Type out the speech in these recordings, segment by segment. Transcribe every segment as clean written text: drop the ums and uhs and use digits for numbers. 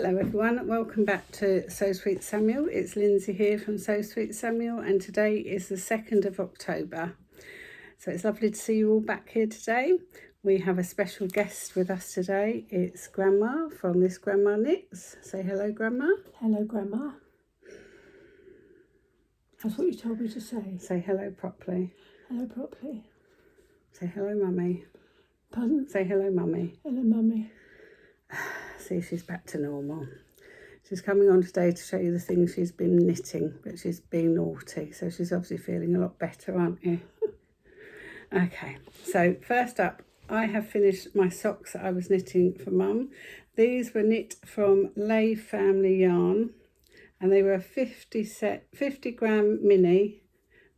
Hello everyone, welcome back to So Sweet Samuel. It's Lindsay here from So Sweet Samuel, and today is the 2nd of October. So it's lovely to see you all back here today. We have a special guest with us today. It's Grandma from This Grandma Knits. Say hello, Grandma. Hello, Grandma. That's what you told me to say. Say hello properly. Hello properly. Say hello, Mummy. Pardon? Say hello, Mummy. Hello, Mummy. See if she's back to normal. She's coming on today to show you the things she's been knitting, but she's been naughty, so she's obviously feeling a lot better, aren't you? Okay, so first up, I have finished my socks that I was knitting for Mum. These were knit from Lay Family Yarn, and they were a 50 gram mini.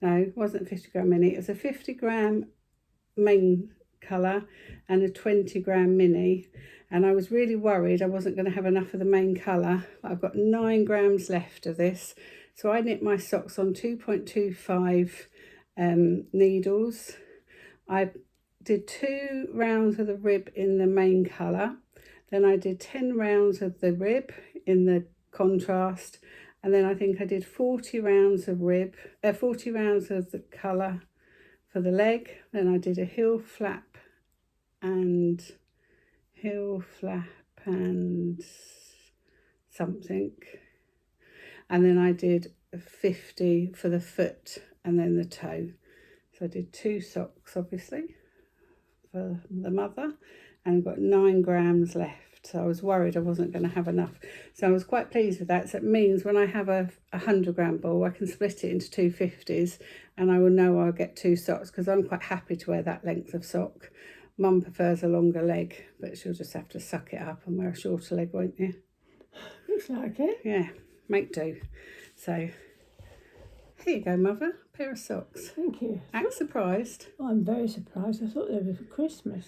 No, it wasn't 50 gram mini, it was a 50 gram main colour and a 20 gram mini. And I was really worried I wasn't going to have enough of the main colour. I've got 9 grams left of this. So I knit my socks on 2.25 needles. I did 2 rounds of the rib in the main colour. Then I did 10 rounds of the rib in the contrast. And then I think I did 40 rounds of the colour for the leg. Then I did a heel flap and something, and then I did 50 for the foot and then the toe. So I did 2 socks obviously for the mother, and got 9 grams left, so I was worried I wasn't going to have enough, so I was quite pleased with that. So it means when I have a 100 gram ball, I can split it into 2 50s and I will know I'll get 2 socks, because I'm quite happy to wear that length of sock. Mum prefers a longer leg, but she'll just have to suck it up and wear a shorter leg, won't you? Looks like it. Yeah, make do. So, here you go, Mother. A pair of socks. Thank you. Act surprised. Oh, I'm very surprised. I thought they were for Christmas.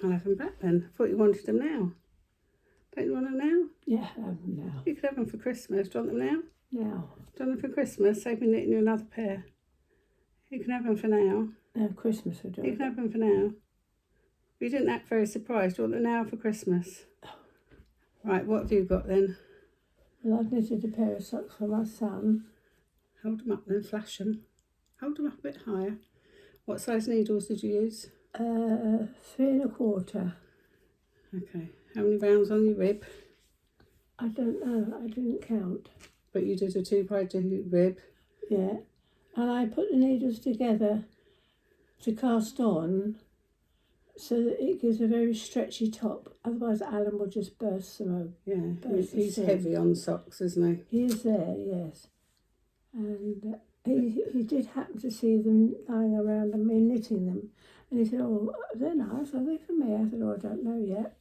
I'll have them back then. I thought you wanted them now. Don't you want them now? Yeah, I have them now. You could have them for Christmas. Do you want them now? Now. Do you want them for Christmas? Save me knitting you another pair. You can have them for now. No, Christmas I do. You can have them for now. You didn't act very surprised. Do you want them now for Christmas? Right, what have you got then? Well, I've knitted a pair of socks for my son. Hold them up then, flash them. Hold them up a bit higher. What size needles did you use? 3 1/4. Okay. How many rounds on your rib? I don't know. I didn't count. But you did a 2x2 rib. Yeah. And I put the needles together to cast on, so that it gives a very stretchy top. Otherwise, Alan will just burst them open. Yeah, he's heavy on socks, isn't he? He is there, yes. And he did happen to see them lying around and me knitting them. And he said, oh, they're nice. Are they for me? I said, oh, I don't know yet.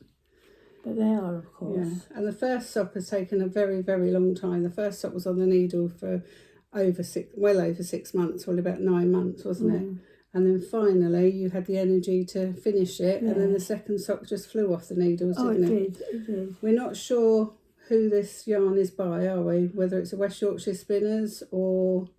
But they are, of course. Yeah, and the first sock has taken a very, very long time. The first sock was on the needle for well over 6 months, well, about 9 months, wasn't it? And then finally you had the energy to finish it, and then the second sock just flew off the needles, didn't it? It did. We're not sure who this yarn is by, are we? Whether it's a West Yorkshire Spinners or...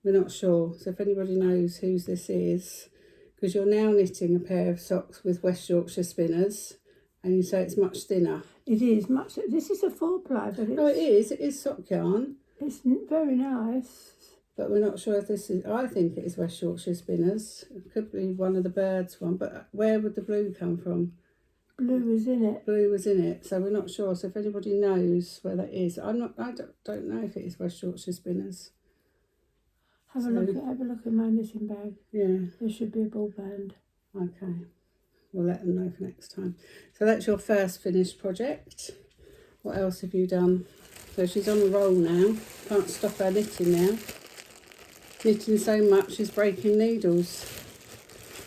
We're not sure. So if anybody knows whose this is, because you're now knitting a pair of socks with West Yorkshire Spinners, and you say it's much thinner. It is much... This is a 4-ply, but it's... Oh, it is. It is sock yarn. It's very nice. But we're not sure if this is... I think it is West Yorkshire Spinners. It could be one of the birds one. But where would the blue come from? Blue was in it. Blue was in it. So we're not sure. So if anybody knows where that is... I don't know if it is West Yorkshire Spinners. Have a look at my knitting bag. Yeah. There should be a ball band. Okay. We'll let them know for next time. So that's your first finished project. What else have you done? So she's on a roll now. Can't stop her knitting now. Knitting so much she's breaking needles.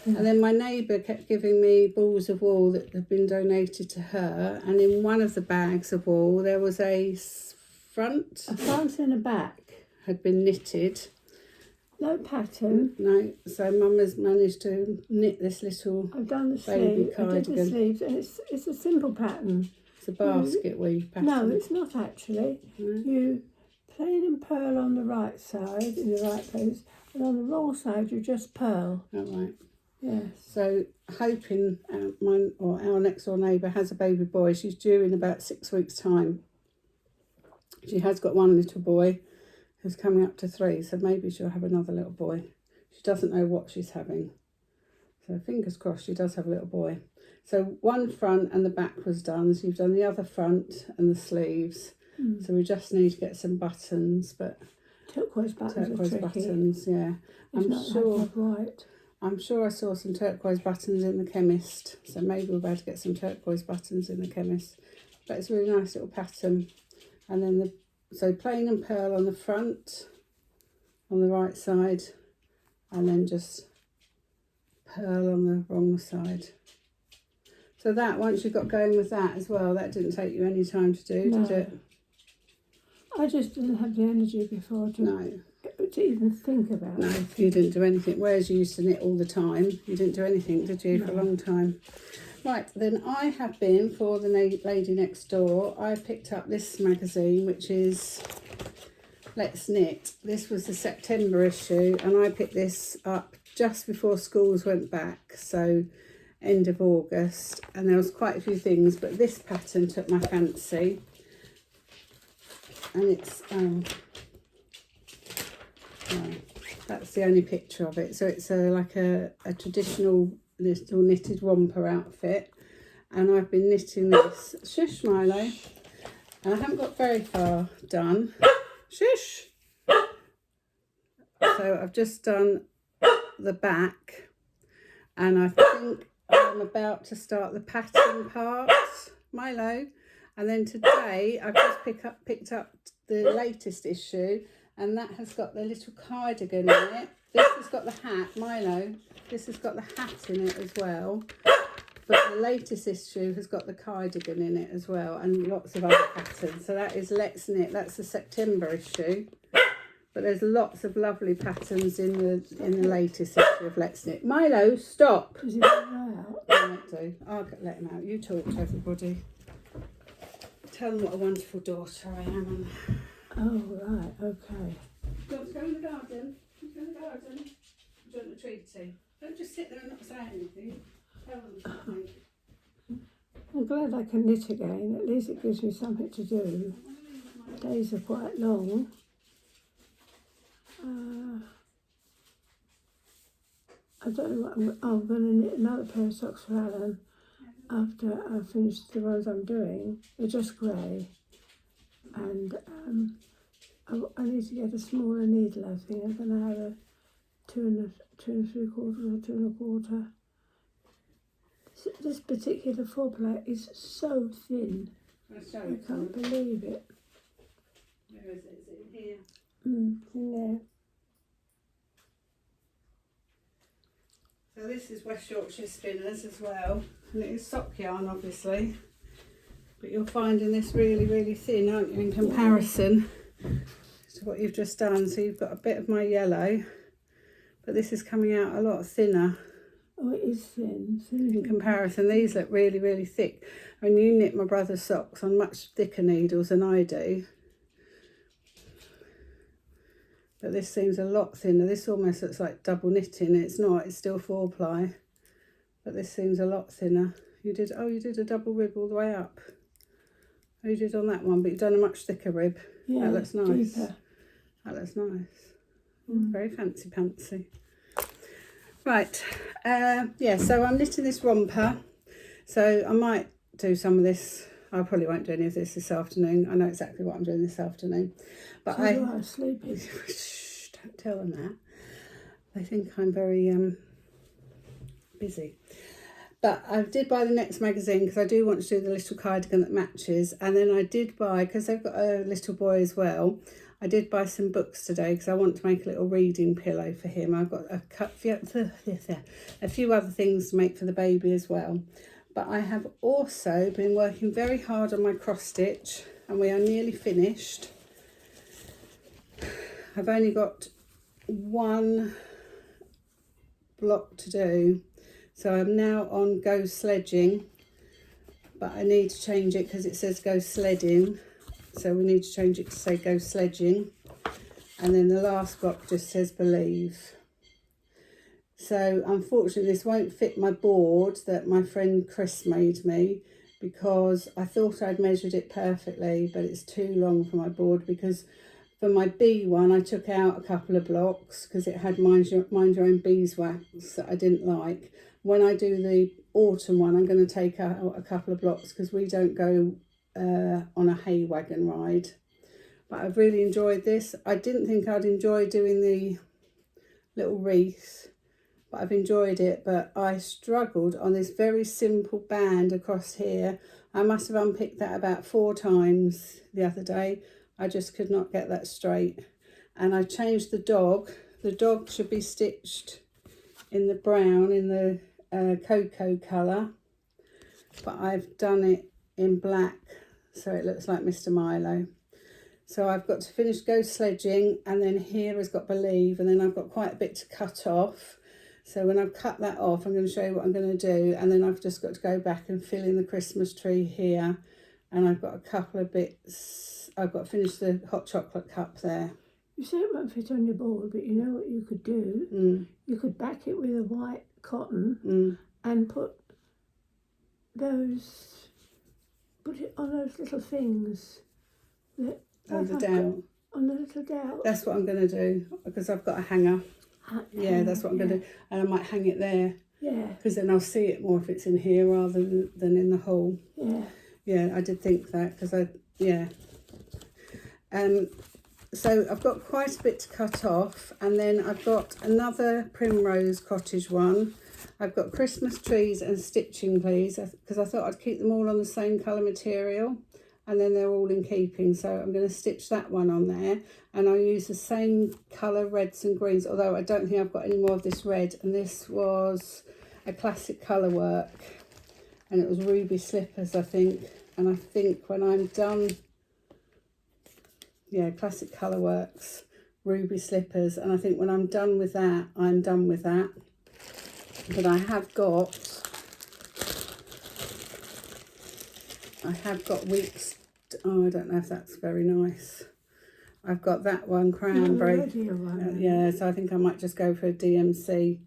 And then my neighbour kept giving me balls of wool that had been donated to her, and in one of the bags of wool there was a front. A front and a back. Had been knitted. No pattern. No, so Mum has managed to knit this little I've done the baby sleeve. cardigan. I did the sleeves, and it's a simple pattern. It's a basket weave pattern. No, it's not actually. You plain and purl on the right side, in the right place, and on the wrong side you just purl. Oh, right. Yes. So hoping our next door neighbour has a baby boy. She's due in about 6 weeks' time. She has got one little boy who's coming up to 3, so maybe she'll have another little boy. She doesn't know what she's having. So fingers crossed she does have a little boy. So one front and the back was done. So you've done the other front and the sleeves. So we just need to get some buttons, but Turquoise buttons are tricky. buttons, yeah. I'm sure I saw some turquoise buttons in the chemist. So maybe we'll be able to get some turquoise buttons in the chemist. But it's a really nice little pattern. And then so plain and pearl on the front, on the right side, and then just pearl on the wrong side. So that, once you got going with that as well, that didn't take you any time to do, did it? I just didn't have the energy before to even think about it. You didn't do anything. Whereas you used to knit all the time, you didn't do anything, did you, for a long time? Right, then I have been, for the lady next door, I picked up this magazine, which is Let's Knit. This was the September issue, and I picked this up just before schools went back, so end of August, and there was quite a few things, but this pattern took my fancy, and it's that's the only picture of it. So it's like a traditional little knitted romper outfit, and I've been knitting this. Shush, Milo. And I haven't got very far done. Shush. So I've just done the back, and I think I'm about to start the pattern parts, Milo. And then today I've just picked up the latest issue, and that has got the little cardigan in it. This has got the hat, Milo. This has got the hat in it as well. But the latest issue has got the cardigan in it as well, and lots of other patterns. So that is Let's Knit. That's the September issue. But there's lots of lovely patterns in the latest issue of Let's Knit. Milo, stop. Does he let him out? I won't do. I'll let him out. You talk to everybody. Tell them what a wonderful daughter I am. Oh, right, okay. Do you want to go in the garden? Do you want to go in the garden? Do you want a treaty? Don't just sit there and not say anything. Tell them something. I'm glad I can knit again. At least it gives me something to do. Days are quite long. I don't know what I'm going to knit another pair of socks for Alan after I've finished the ones I'm doing. They're just grey. And I need to get a smaller needle, I think. I'm going to have a 2 3/4 or 2 1/4. This particular 4-ply is so thin. I can't believe it. Where is it? Is it in here? It's in there. So this is West Yorkshire Spinners as well, and it is sock yarn obviously, but you're finding this really, really thin, aren't you, in comparison to what you've just done. So you've got a bit of my yellow, but this is coming out a lot thinner. Oh, it is thin. In comparison, these look really, really thick. And you knit my brother's socks on much thicker needles than I do. But this seems a lot thinner. This almost looks like double knitting. It's not, it's still 4-ply. But this seems a lot thinner. You did a double rib all the way up. Oh, you did on that one, but you've done a much thicker rib. Yeah, that looks nice. Deeper. That looks nice. Very fancy pantsy. Right, yeah, so I'm knitting this romper. So I might do some of this. I probably won't do any of this afternoon. I know exactly what I'm doing this afternoon. But so I was sleeping. Shh, don't tell them that. They think I'm very busy. But I did buy the Next magazine because I do want to do the little cardigan that matches. And then I did buy, because they've got a little boy as well, I did buy some books today because I want to make a little reading pillow for him. I've got a few other things to make for the baby as well. But I have also been working very hard on my cross stitch, and we are nearly finished. I've only got one block to do. So I'm now on Go Sledging, but I need to change it because it says Go Sledding. So we need to change it to say Go Sledging. And then the last block just says Believe. So unfortunately this won't fit my board that my friend Chris made me, because I thought I'd measured it perfectly, but it's too long for my board, because for my bee one I took out a couple of blocks because it had mind your own beeswax that I didn't like. When I do the autumn one, I'm going to take out a couple of blocks because we don't go on a hay wagon ride. But I've really enjoyed this. I didn't think I'd enjoy doing the little wreath, but I've enjoyed it. But I struggled on this very simple band across here. I must have unpicked that about 4 times the other day. I just could not get that straight. And I changed the dog. The dog should be stitched in the brown, in the cocoa colour, but I've done it in black so it looks like Mr. Milo. So I've got to finish Go Sledging, and then here has got Believe, and then I've got quite a bit to cut off. So when I've cut that off, I'm going to show you what I'm going to do, and then I've just got to go back and fill in the Christmas tree here, and I've got a couple of bits. I've got to finish the hot chocolate cup there. You say it won't fit on your board, but you know what you could do? You could back it with a white cotton and put it on those little things that The dowel. On the little dowel. That's what I'm going to do, because I've got a hanger. Yeah, that's what I'm going to do. And I might hang it there. Yeah. Because then I'll see it more if it's in here rather than in the hole. Yeah. Yeah, I did think that, because so I've got quite a bit to cut off, and then I've got another Primrose Cottage one. I've got Christmas trees and stitching, please, because I thought I'd keep them all on the same colour material, and then they're all in keeping. So I'm going to stitch that one on there, and I'll use the same colour reds and greens, although I don't think I've got any more of this red. And this was a classic colour work, and it was Ruby Slippers, I think. And I think when I'm done, yeah, Classic Colour Works, Ruby Slippers, and I think when I'm done with that, I'm done with that. But I have got Weeks. Oh, I don't know if that's very nice. I've got that one, Cranberry. Yeah, so I think I might just go for a DMC.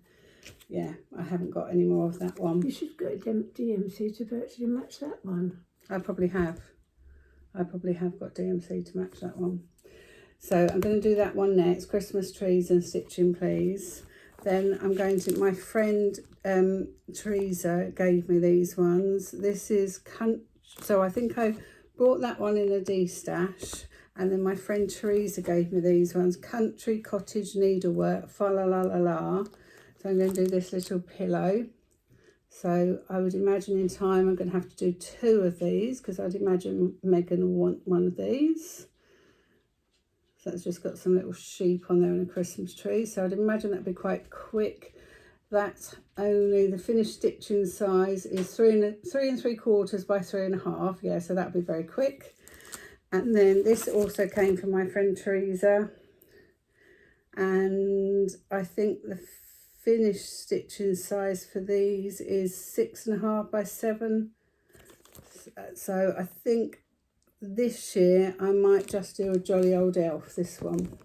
Yeah, I haven't got any more of that one. You should go DMC to virtually match that one. I probably have got DMC to match that one. So I'm going to do that one next, Christmas trees and stitching, please. Then I'm going to, my friend Teresa gave me these ones. This is, so I think I bought that one in a D-stash, and then my friend Teresa gave me these ones, Country Cottage Needlework, fa la la la la. So I'm going to do this little pillow. So I would imagine in time I'm going to have to do 2 of these, because I'd imagine Megan will want one of these. So that's just got some little sheep on there and a Christmas tree. So I'd imagine that'd be quite quick. That's only, the finished stitching size is 3 3/4 by 3.5. Yeah, so that'd be very quick. And then this also came from my friend Teresa. And I think the finished stitching size for these is 6.5 by 7. So I think this year I might just do a Jolly Old Elf, this one.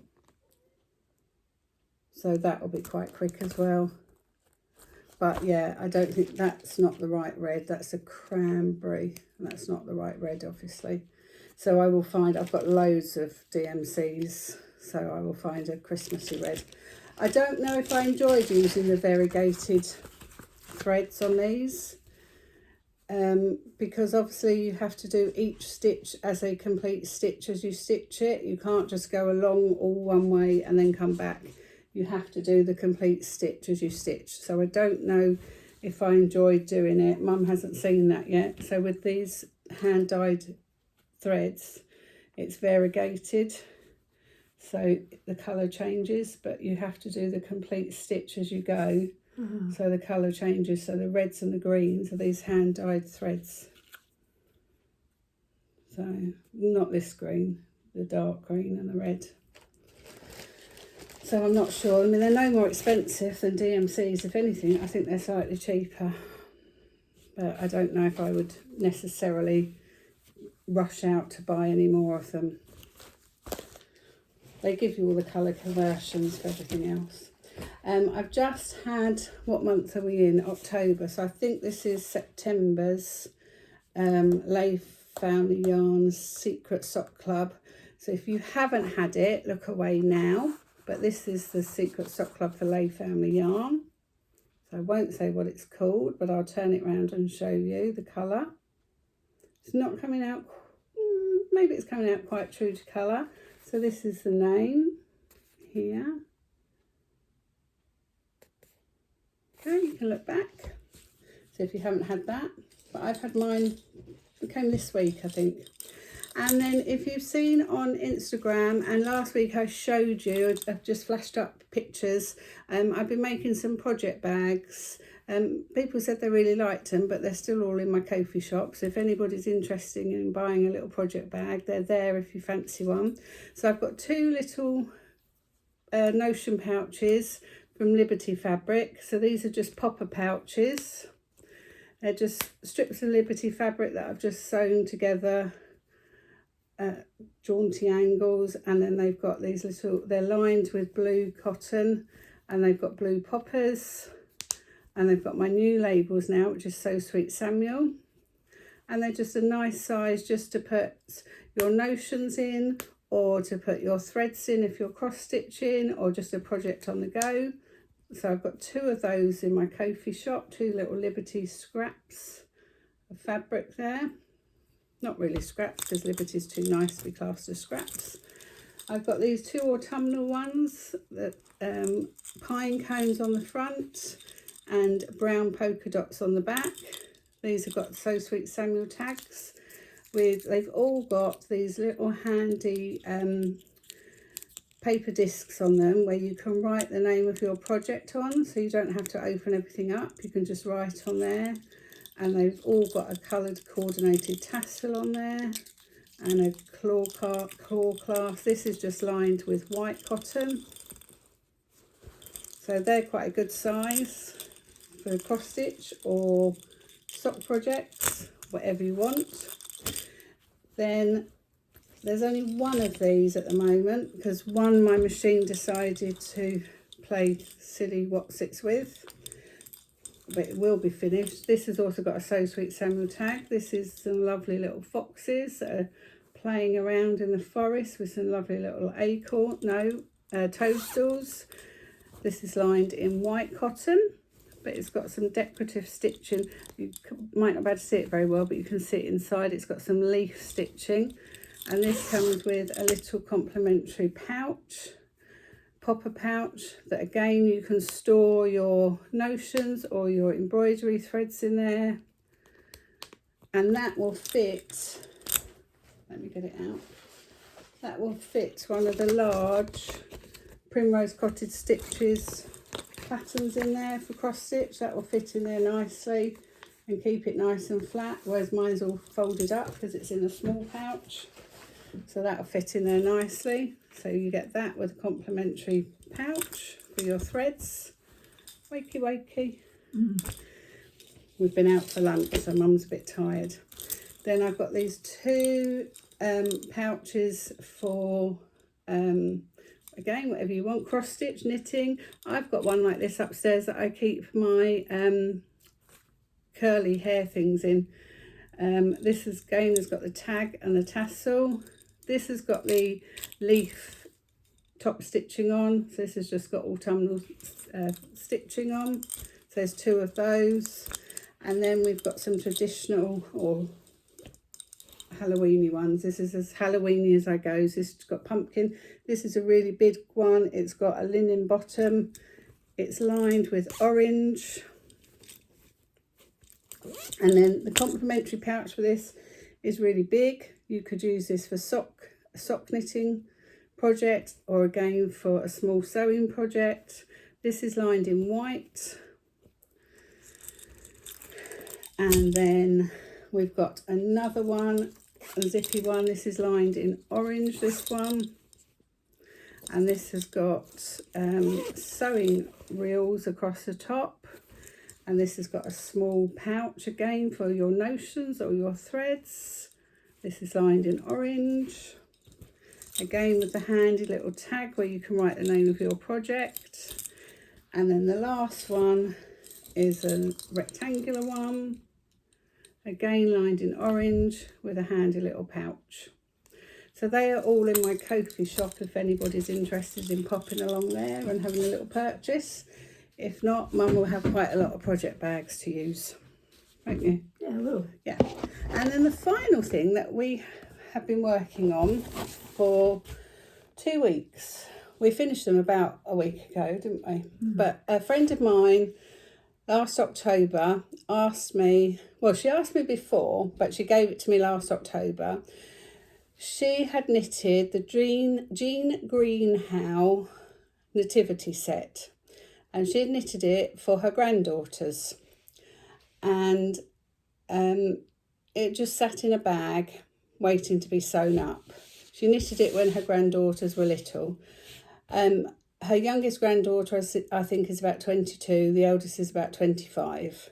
So that will be quite quick as well. But yeah, I don't think that's not the right red. That's a cranberry. That's not the right red, obviously. So I will find, I've got loads of DMCs, so I will find a Christmassy red. I don't know if I enjoyed using the variegated threads on these, because obviously you have to do each stitch as a complete stitch as you stitch it. You can't just go along all one way and then come back. You have to do the complete stitch as you stitch. So I don't know if I enjoyed doing it. Mum hasn't seen that yet. So with these hand-dyed threads, it's variegated, so the colour changes, but you have to do the complete stitch as you go. So the colour changes. So the reds and the greens are these hand-dyed threads. So not this green, the dark green and the red. So I'm not sure. I mean, they're no more expensive than DMCs. If anything, I think they're slightly cheaper. But I don't know if I would necessarily rush out to buy any more of them. They give you all the colour conversions for everything else. I've just had, what month are we in? October. So I think this is September's Leigh Family Yarns Secret Sock Club. So if you haven't had it, look away now. But this is the Secret Sock Club for Leigh Family Yarn. So I won't say what it's called, but I'll turn it around and show you the colour. It's not coming out, maybe it's coming out quite true to colour. So this is the name here. Okay, you can look back. So if you haven't had that, but I've had mine, it came this week, I think. And then if you've seen on Instagram, and last week I showed you, I've just flashed up pictures. I've been making some project bags. People said they really liked them, but they're still all in my Ko-fi shop. So if anybody's interested in buying a little project bag, they're there if you fancy one. So I've got two little notion pouches from Liberty fabric. So these are just popper pouches. They're just strips of Liberty fabric that I've just sewn together jaunty angles, and then they've got these little, they're lined with blue cotton, and they've got blue poppers, and they've got my new labels now, which is So Sweet Samuel, and they're just a nice size just to put your notions in, or to put your threads in if you're cross stitching, or just a project on the go. So I've got two of those in my Ko-fi shop, two little Liberty scraps of fabric there. Not really scraps, because Liberty's too nice to be classed as scraps. I've got these two autumnal ones, that pine cones on the front and brown polka dots on the back. These have got So Sweet Samuel tags. They've all got these little handy paper discs on them where you can write the name of your project on, so you don't have to open everything up. You can just write on there. And they've all got a coloured coordinated tassel on there, and a claw clasp. This is just lined with white cotton. So they're quite a good size for cross stitch or sock projects, whatever you want. Then there's only one of these at the moment, because one, my machine decided to play silly what's it's with. But it will be finished. This has also got a So Sweet Samuel tag. This is some lovely little foxes that are playing around in the forest with some lovely little toadstools. This is lined in white cotton, but it's got some decorative stitching. You might not be able to see it very well, but you can see it inside. It's got some leaf stitching, and this comes with a little complimentary pouch, popper pouch, that again you can store your notions or your embroidery threads in there, and that will fit, let me get it out, that will fit one of the large Primrose Cottage Stitches patterns in there for cross stitch. That will fit in there nicely and keep it nice and flat, whereas mine's all folded up because it's in a small pouch. So that'll fit in there nicely. So you get that with a complimentary pouch for your threads. Wakey, wakey. We've been out for lunch, so Mum's a bit tired. Then I've got these two pouches for, again, whatever you want, cross stitch, knitting. I've got one like this upstairs that I keep my curly hair things in. This is, again, has got the tag and the tassel. This has got the leaf top stitching on. So this has just got autumnal stitching on. So there's two of those. And then we've got some traditional or Halloweeny ones. This is as Halloweeny as I go. This has got pumpkin. This is a really big one. It's got a linen bottom. It's lined with orange. And then the complimentary pouch for this is really big. You could use this for a sock knitting project, or again for a small sewing project. This is lined in white. And then we've got another one, a zippy one. This is lined in orange, this one. And this has got sewing reels across the top. And this has got a small pouch again for your notions or your threads. This is lined in orange. Again with the handy little tag where you can write the name of your project. And then the last one is a rectangular one, again lined in orange with a handy little pouch. So they are all in my Kofi shop if anybody's interested in popping along there and having a little purchase. If not, Mum will have quite a lot of project bags to use, won't you? Yeah, I will. Yeah. And then the final thing that we have been working on for 2 weeks. We finished them about a week ago, didn't we? But a friend of mine last October asked me, well, she asked me before, but she gave it to me last October. She had knitted the Jean Greenhow Nativity set, and she had knitted it for her granddaughters. And it just sat in a bag waiting to be sewn up. She knitted it when her granddaughters were little. Her youngest granddaughter, I think, is about 22. The eldest is about 25.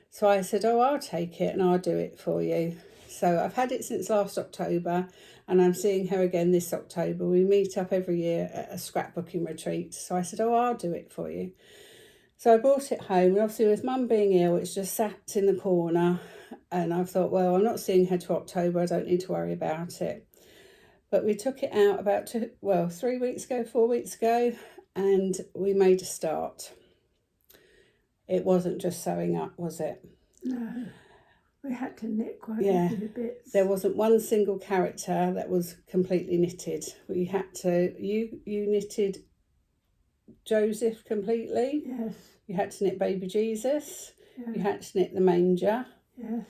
So I said, oh, I'll take it and I'll do it for you. So I've had it since last October, and I'm seeing her again this October. We meet up every year at a scrapbooking retreat. So I said, oh, I'll do it for you. So I brought it home, and obviously with Mum being ill, it's just sat in the corner. And I thought, well, I'm not seeing her till October. I don't need to worry about it. But we took it out about 4 weeks ago, and we made a start. It wasn't just sewing up, was it? No. We had to knit quite Yeah. a few bits. There wasn't one single character that was completely knitted. We had to, you knitted Joseph completely. Yes. You had to knit baby Jesus. Yeah. You had to knit the manger. Yes.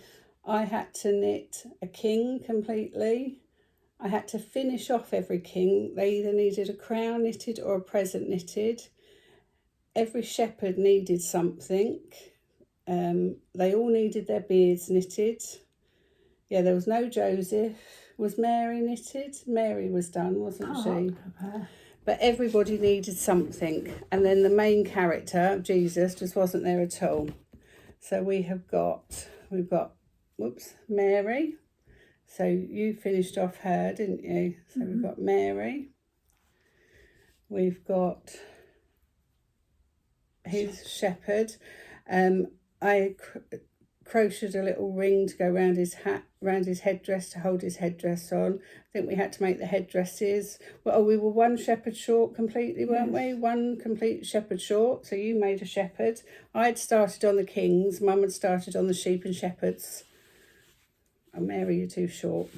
I had to knit a king completely. I had to finish off every king. They either needed a crown knitted or a present knitted. Every shepherd needed something. They all needed their beards knitted. Yeah, there was no Joseph. Was Mary knitted? Mary was done, wasn't she? But everybody needed something. And then the main character, Jesus, just wasn't there at all. So we've got, Mary. So you finished off her, didn't you? So we've got Mary. We've got his shepherd. I crocheted a little ring to go around his hat, around his headdress, to hold his headdress on. I think we had to make the headdresses. Well, we were one shepherd short completely, weren't we? One complete shepherd short. So you made a shepherd. I'd started on the kings. Mum had started on the sheep and shepherds. Oh, Mary, you're too short.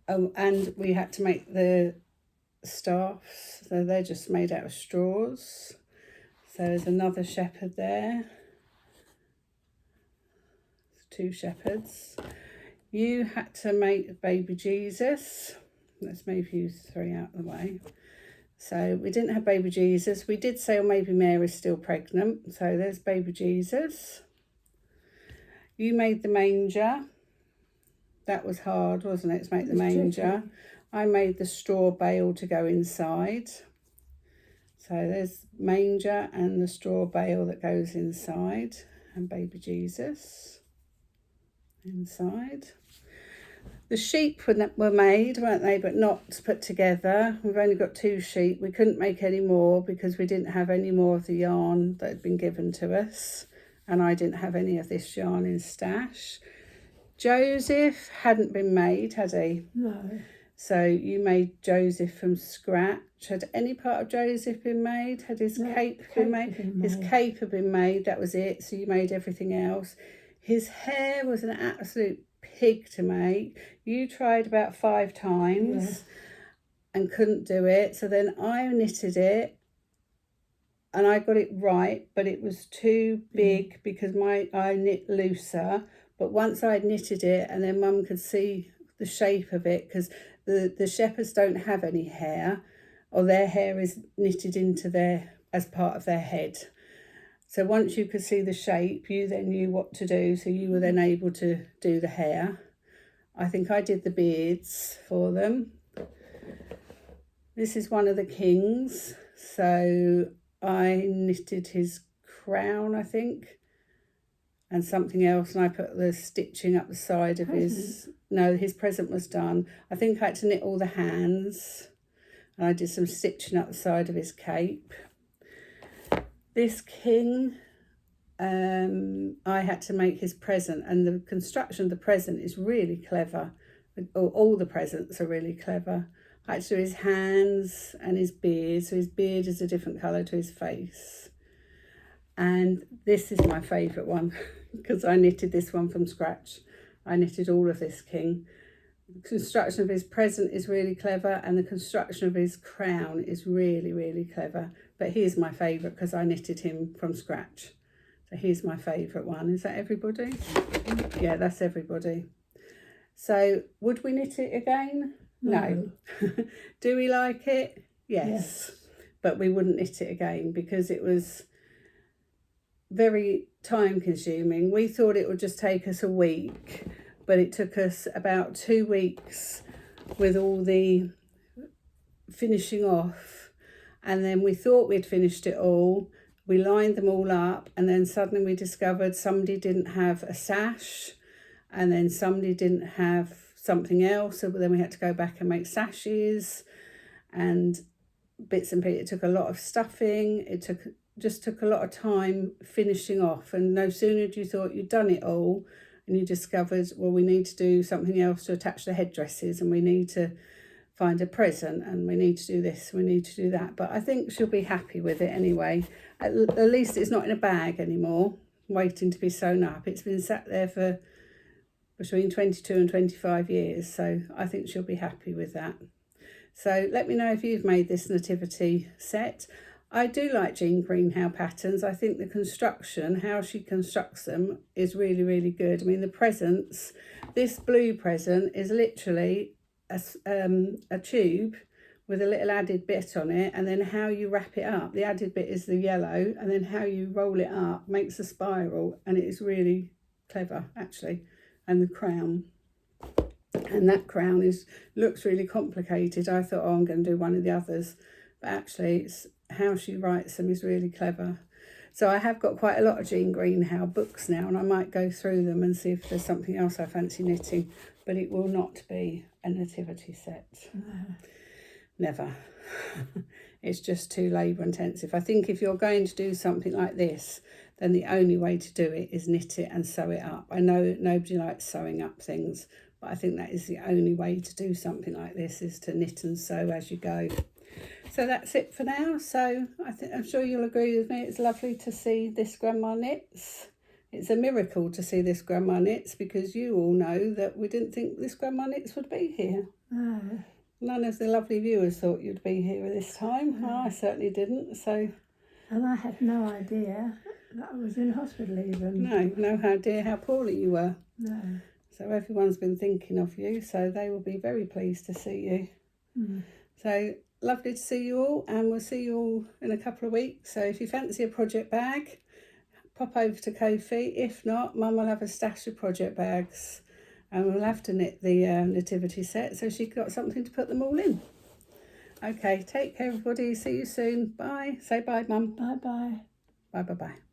And we had to make the staffs. So they're just made out of straws. So there's another shepherd there. 2 shepherds. You had to make baby Jesus. Let's move you 3 out of the way. So we didn't have baby Jesus. We did say, oh, maybe Mary's still pregnant. So there's baby Jesus. You made the manger. That was hard, wasn't it, to make the manger? Tricky. I made the straw bale to go inside. So there's manger and the straw bale that goes inside, and baby Jesus inside. The sheep were made, weren't they, but not put together. We've only got 2 sheep. We couldn't make any more because we didn't have any more of the yarn that had been given to us, and I didn't have any of this yarn in stash. Joseph hadn't been made, had he? No. So you made Joseph from scratch. Had any part of Joseph been made? Had his cape been made? His cape had been made, that was it. So you made everything else. His hair was an absolute pig to make. You tried about 5 times and couldn't do it. So then I knitted it and I got it right, but it was too big because I knit looser. But once I'd knitted it, and then Mum could see the shape of it, because the shepherds don't have any hair, or their hair is knitted into as part of their head. So once you could see the shape, you then knew what to do. So you were then able to do the hair. I think I did the beards for them. This is one of the kings. So I knitted his crown, I think, and something else, and I put the stitching up the side of his present was done. I think I had to knit all the hands, and I did some stitching up the side of his cape. This king, I had to make his present, and the construction of the present is really clever. All the presents are really clever. I had to do his hands and his beard, so his beard is a different colour to his face. And this is my favourite one because I knitted this one from scratch. I knitted all of this king. The construction of his present is really clever, and the construction of his crown is really, really clever. But here's my favourite because I knitted him from scratch. So here's my favourite one. Is that everybody? Yeah, that's everybody. So would we knit it again? No. Do we like it? Yes. But we wouldn't knit it again because it was very time consuming. We thought it would just take us a week, but it took us about 2 weeks with all the finishing off. And then we thought we'd finished it all. We lined them all up, and then suddenly we discovered somebody didn't have a sash, and then somebody didn't have something else. So then we had to go back and make sashes and bits and pieces. It took a lot of stuffing. It just took a lot of time finishing off, and no sooner did you thought you'd done it all, and you discovered, well, we need to do something else to attach the headdresses, and we need to find a present, and we need to do this, we need to do that. But I think she'll be happy with it anyway. At least it's not in a bag anymore, waiting to be sewn up. It's been sat there for between 22 and 25 years, so I think she'll be happy with that. So let me know if you've made this nativity set. I do like Jean Greenhow patterns. I think the construction, how she constructs them, is really, really good. I mean, the presents, this blue present is literally a tube with a little added bit on it, and then how you wrap it up. The added bit is the yellow, and then how you roll it up makes a spiral, and it is really clever, actually. And the crown. And that crown looks really complicated. I thought, oh, I'm going to do one of the others. But actually, it's how she writes them is really clever. So I have got quite a lot of Jean Greenhow books now, and I might go through them and see if there's something else I fancy knitting. But it will not be a nativity set. No. Never. It's just too labour intensive. I think if you're going to do something like this, then the only way to do it is knit it and sew it up. I know nobody likes sewing up things, but I think that is the only way to do something like this, is to knit and sew as you go. So that's it for now. So I'm sure you'll agree with me. It's lovely to see this Grandma Knits. It's a miracle to see this Grandma Knits, because you all know that we didn't think this Grandma Knits would be here. No. None of the lovely viewers thought you'd be here at this time. No. I certainly didn't. So, and I had no idea that I was in hospital even. No idea how poorly you were. No. So everyone's been thinking of you, so they will be very pleased to see you. Mm. So lovely to see you all, and we'll see you all in a couple of weeks. So if you fancy a project bag, pop over to Ko-fi. If not, Mum will have a stash of project bags, and we'll have to knit the nativity set, so she's got something to put them all in. Okay, take care everybody. See you soon. Bye. Say bye, Mum. Bye-bye. Bye-bye-bye.